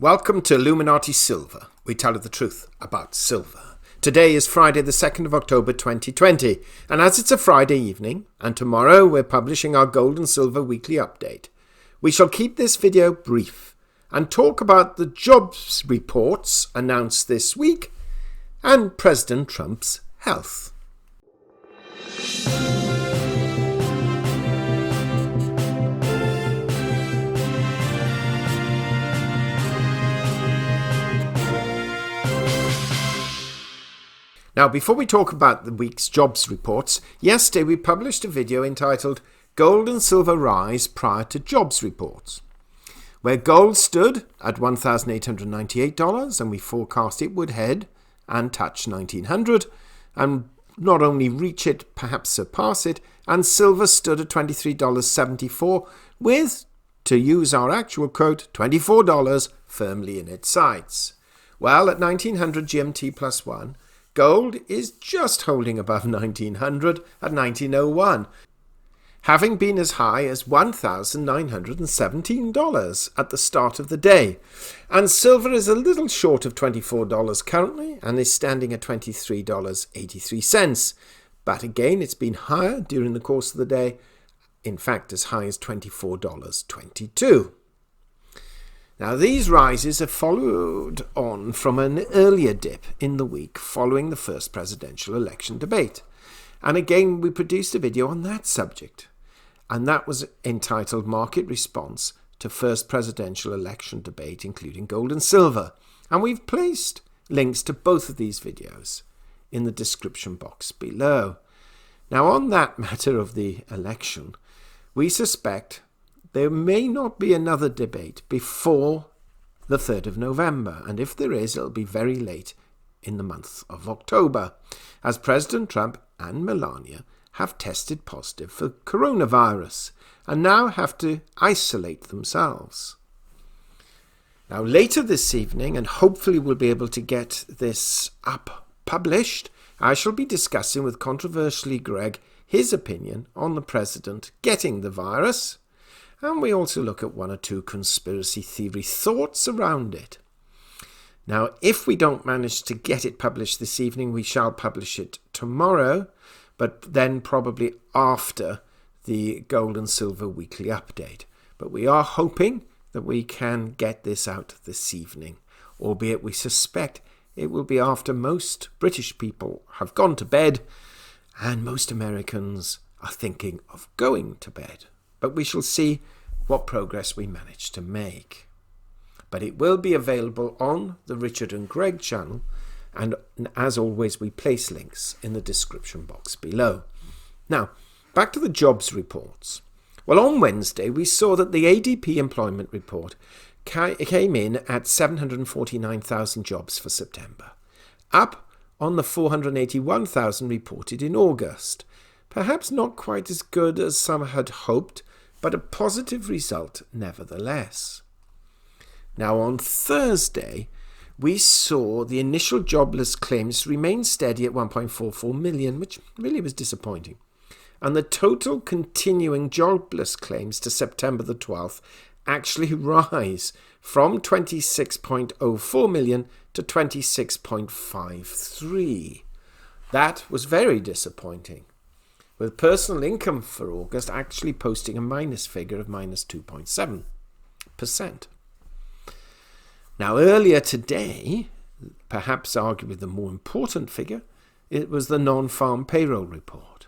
Welcome to Illuminati Silver. We tell you the truth about silver. Today is Friday the 2nd of October 2020, and as it's a Friday evening, and tomorrow we're publishing our gold and silver weekly update, we shall keep this video brief and talk about the jobs reports announced this week and President Trump's health. Now, before we talk about the week's jobs reports, yesterday we published a video entitled Gold and Silver Rise Prior to Jobs Reports, where gold stood at $1,898 and we forecast it would head and touch $1,900 and not only reach it, perhaps surpass it, and silver stood at $23.74 with, to use our actual quote, $24 firmly in its sights. Well, at 1900 GMT plus 1, gold is just holding above 1900 at 1901, having been as high as $1,917 at the start of the day. And silver is a little short of $24 currently and is standing at $23.83. But again, it's been higher during the course of the day, in fact as high as $24.22. Now, these rises have followed on from an earlier dip in the week following the first presidential election debate. And again, we produced a video on that subject. And that was entitled Market Response to First Presidential Election Debate, including gold and silver. And we've placed links to both of these videos in the description box below. Now, on that matter of the election, we suspect there may not be another debate before the 3rd of November, and if there is, it'll be very late in the month of October, as President Trump and Melania have tested positive for coronavirus and now have to isolate themselves. Now, later this evening, and hopefully we'll be able to get this up published, I shall be discussing with Controversially Greg his opinion on the president getting the virus. And we also look at one or two conspiracy theory thoughts around it. Now, if we don't manage to get it published this evening, we shall publish it tomorrow, but then probably after the gold and silver weekly update. But we are hoping that we can get this out this evening, albeit we suspect it will be after most British people have gone to bed and most Americans are thinking of going to bed. But we shall see what progress we manage to make. But it will be available on the Richard and Greg channel, and as always we place links in the description box below. Now, back to the jobs reports. Well, on Wednesday we saw that the ADP employment report came in at 749,000 jobs for September, up on the 481,000 reported in August. Perhaps not quite as good as some had hoped, but a positive result nevertheless. Now, on Thursday, we saw the initial jobless claims remain steady at 1.44 million, which really was disappointing. And the total continuing jobless claims to September the 12th actually rise from 26.04 million to 26.53. That was very disappointing, with personal income for August actually posting a minus figure of minus 2.7%. Now, earlier today, perhaps arguably the more important figure, it was the non-farm payroll report.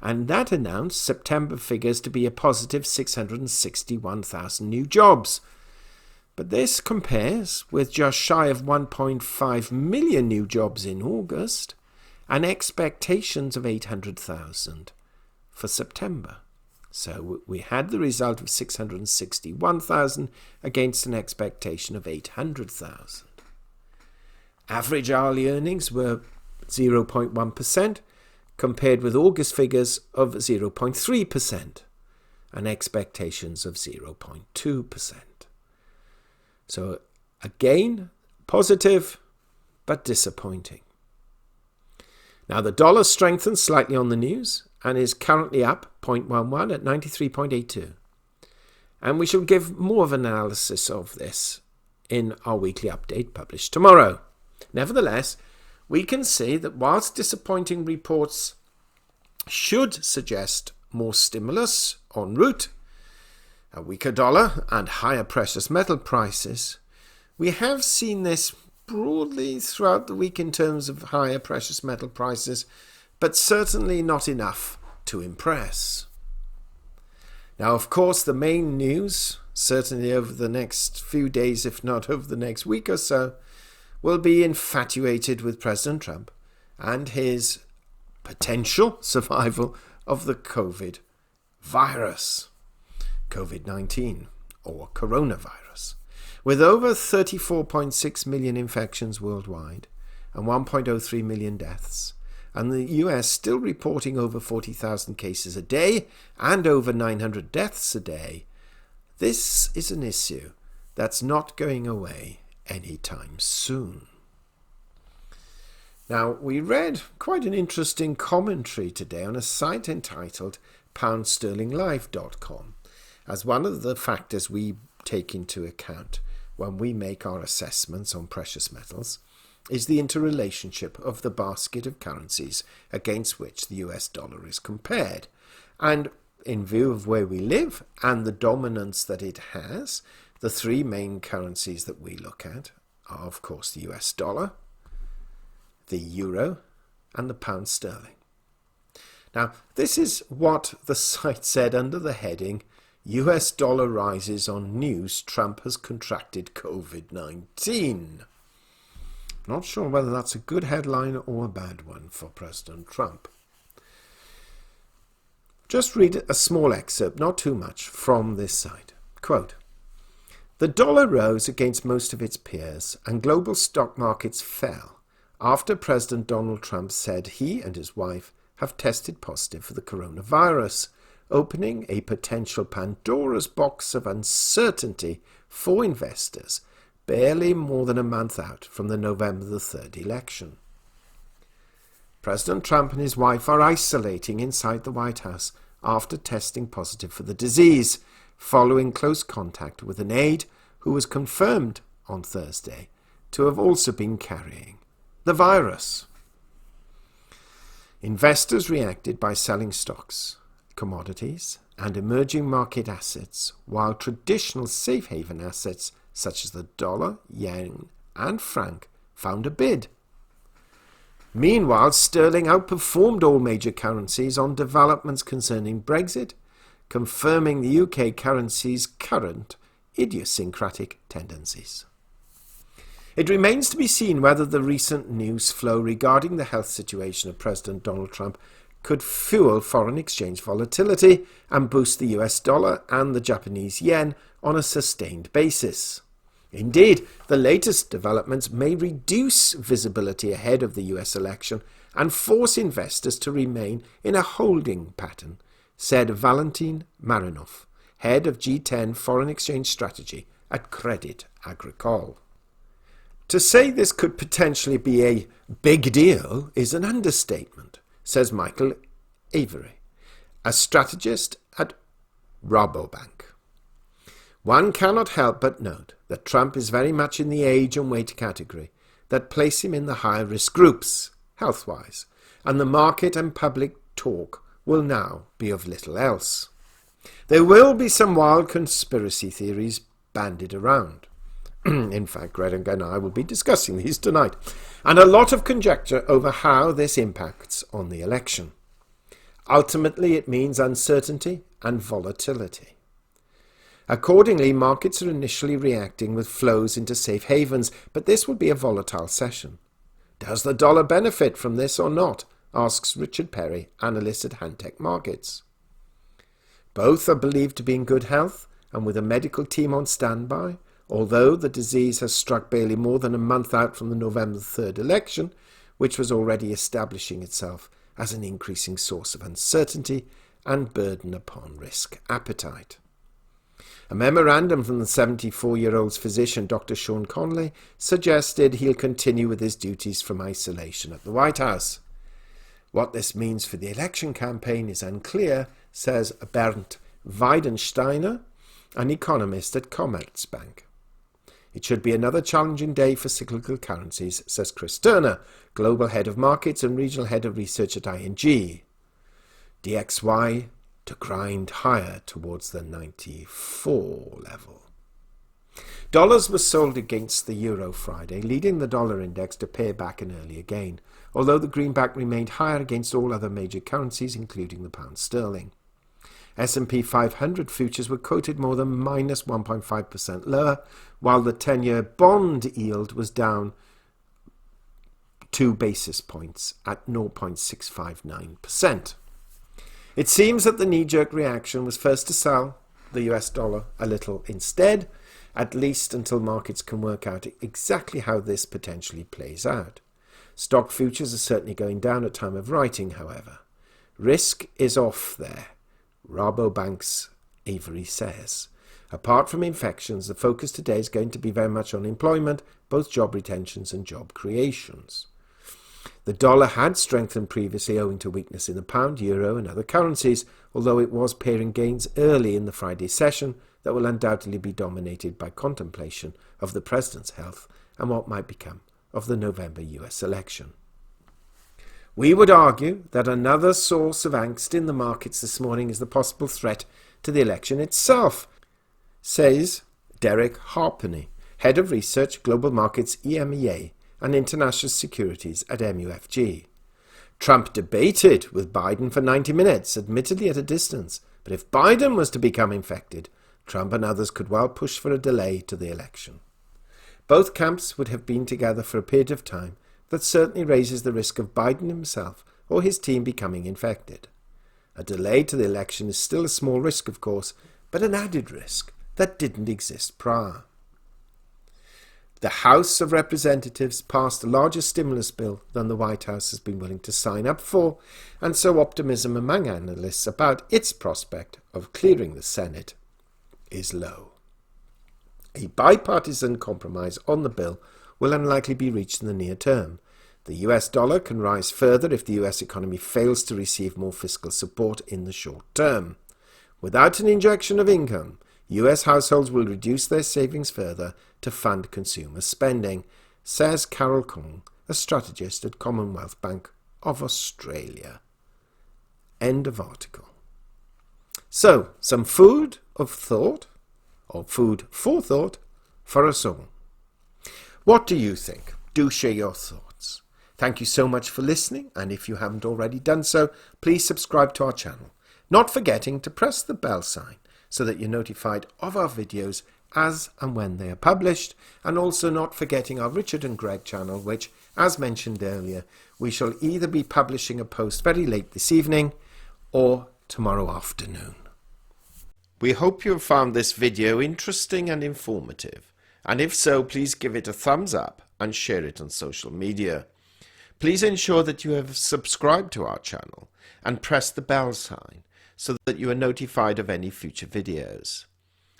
And that announced September figures to be a positive 661,000 new jobs. But this compares with just shy of 1.5 million new jobs in August, and expectations of 800,000 for September. So we had the result of 661,000 against an expectation of 800,000. Average hourly earnings were 0.1% compared with August figures of 0.3% and expectations of 0.2%. So again, positive but disappointing. Now, the dollar strengthened slightly on the news and is currently up 0.11 at 93.82. And we shall give more of an analysis of this in our weekly update published tomorrow. Nevertheless, we can see that whilst disappointing reports should suggest more stimulus en route, a weaker dollar and higher precious metal prices, we have seen this broadly throughout the week in terms of higher precious metal prices, but certainly not enough to impress. Now, of course, the main news, certainly over the next few days, if not over the next week or so, will be infatuated with President Trump and his potential survival of the COVID virus, COVID-19 or coronavirus. With over 34.6 million infections worldwide and 1.03 million deaths, and the US still reporting over 40,000 cases a day and over 900 deaths a day, this is an issue that's not going away anytime soon. Now, we read quite an interesting commentary today on a site entitled poundsterlinglife.com as one of the factors we take into account when we make our assessments on precious metals is the interrelationship of the basket of currencies against which the US dollar is compared. And in view of where we live and the dominance that it has, the three main currencies that we look at are, of course, the US dollar, the euro, and the pound sterling. Now, this is what the site said under the heading, US dollar rises on news Trump has contracted COVID-19. Not sure whether that's a good headline or a bad one for President Trump. Just read a small excerpt, not too much, from this site. Quote, "The dollar rose against most of its peers and global stock markets fell after President Donald Trump said he and his wife have tested positive for the coronavirus, opening a potential Pandora's box of uncertainty for investors barely more than a month out from the November the 3rd election. President Trump and his wife are isolating inside the White House after testing positive for the disease, following close contact with an aide who was confirmed on Thursday to have also been carrying the virus. Investors reacted by selling stocks, commodities, and emerging market assets, while traditional safe haven assets such as the dollar, yen, and franc found a bid. Meanwhile, sterling outperformed all major currencies on developments concerning Brexit, confirming the UK currency's current idiosyncratic tendencies. It remains to be seen whether the recent news flow regarding the health situation of President Donald Trump could fuel foreign exchange volatility and boost the US dollar and the Japanese yen on a sustained basis. Indeed, the latest developments may reduce visibility ahead of the US election and force investors to remain in a holding pattern, said Valentin Marinov, head of G10 foreign exchange strategy at Crédit Agricole. To say this could potentially be a big deal is an understatement, says Michael Avery, a strategist at Rabobank. One cannot help but note that Trump is very much in the age and weight category that place him in the higher risk groups, health-wise, and the market and public talk will now be of little else. There will be some wild conspiracy theories bandied around. In fact, Greg and I will be discussing these tonight, and a lot of conjecture over how this impacts on the election. Ultimately, it means uncertainty and volatility. Accordingly, markets are initially reacting with flows into safe havens, but this will be a volatile session. Does the dollar benefit from this or not? Asks Richard Perry, analyst at Hantec Markets. Both are believed to be in good health and with a medical team on standby, although the disease has struck barely more than a month out from the November 3rd election, which was already establishing itself as an increasing source of uncertainty and burden upon risk appetite. A memorandum from the 74-year-old's physician, Dr. Sean Conley, suggested he'll continue with his duties from isolation at the White House. What this means for the election campaign is unclear, says Bernd Weidensteiner, an economist at Commerzbank. It should be another challenging day for cyclical currencies, says Chris Turner, Global Head of Markets and Regional Head of Research at ING. DXY to grind higher towards the 94 level. Dollars were sold against the euro Friday, leading the dollar index to pare back an earlier gain, although the greenback remained higher against all other major currencies, including the pound sterling. S&P 500 futures were quoted more than minus 1.5% lower, while the 10-year bond yield was down 2 basis points at 0.659%. It seems that the knee-jerk reaction was first to sell the US dollar a little instead, at least until markets can work out exactly how this potentially plays out. Stock futures are certainly going down at time of writing, however. Risk is off there, Rabobank's Avery says. Apart from infections, the focus today is going to be very much on employment, both job retentions and job creations. The dollar had strengthened previously owing to weakness in the pound, euro and other currencies, although it was pairing gains early in the Friday session that will undoubtedly be dominated by contemplation of the president's health and what might become of the November US election. We would argue that another source of angst in the markets this morning is the possible threat to the election itself, says Derek Harpenny, Head of Research, Global Markets, EMEA, and International Securities at MUFG. Trump debated with Biden for 90 minutes, admittedly at a distance, but if Biden was to become infected, Trump and others could well push for a delay to the election. Both camps would have been together for a period of time that certainly raises the risk of Biden himself or his team becoming infected. A delay to the election is still a small risk, of course, but an added risk that didn't exist prior. The House of Representatives passed a larger stimulus bill than the White House has been willing to sign up for, and so optimism among analysts about its prospect of clearing the Senate is low. A bipartisan compromise on the bill will unlikely be reached in the near term. The US dollar can rise further if the US economy fails to receive more fiscal support in the short term. Without an injection of income, US households will reduce their savings further to fund consumer spending, says Carol Kong, a strategist at Commonwealth Bank of Australia. End of article. So, some food of thought, or food for thought, for us all. What do you think? Do share your thoughts. Thank you so much for listening, and if you haven't already done so, please subscribe to our channel, not forgetting to press the bell sign so that you're notified of our videos as and when they are published, and also not forgetting our Richard and Greg channel, which, as mentioned earlier, we shall either be publishing a post very late this evening or tomorrow afternoon. We hope you have found this video interesting and informative, and if so, please give it a thumbs up and share it on social media. Please ensure that you have subscribed to our channel and press the bell sign so that you are notified of any future videos.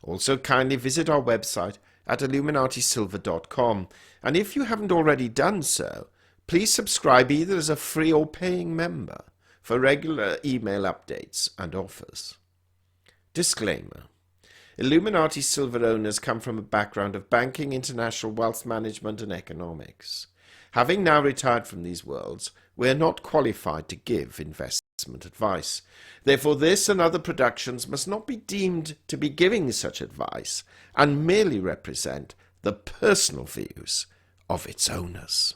Also, kindly visit our website at illuminatisilver.com, and if you haven't already done so, please subscribe either as a free or paying member for regular email updates and offers. Disclaimer. Illuminati Silver owners come from a background of banking, international wealth management and economics. Having now retired from these worlds, we are not qualified to give investment advice. Therefore, this and other productions must not be deemed to be giving such advice and merely represent the personal views of its owners.